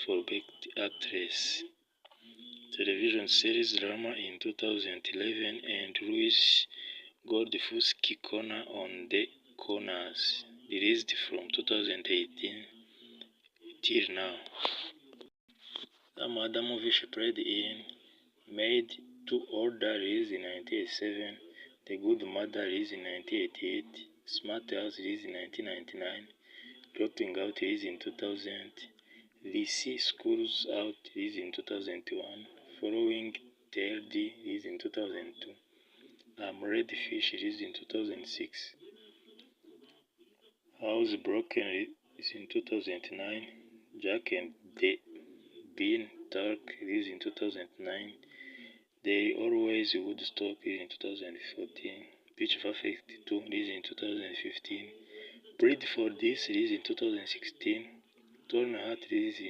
for Best Actress. Television series Drama in 2011 and Louise Goldufski-Conner on The Corners, released from 2018 till now. Some other movies she played in: Made to Order, released in 1987, The Good Mother, released in 1988, Smart House, released in 1999, Dropping Out, released in 2000, This Schools Out, released in 2001, Following TLD, released in 2002, Redfish, released in 2006, House Broken, released in 2009, Jack and the Bean Talk, released in 2009, They Always Would Stop, released in 2014, Pitch Perfect 2, released in 2015, Breed for This, released in 2016, Torn Heart, released in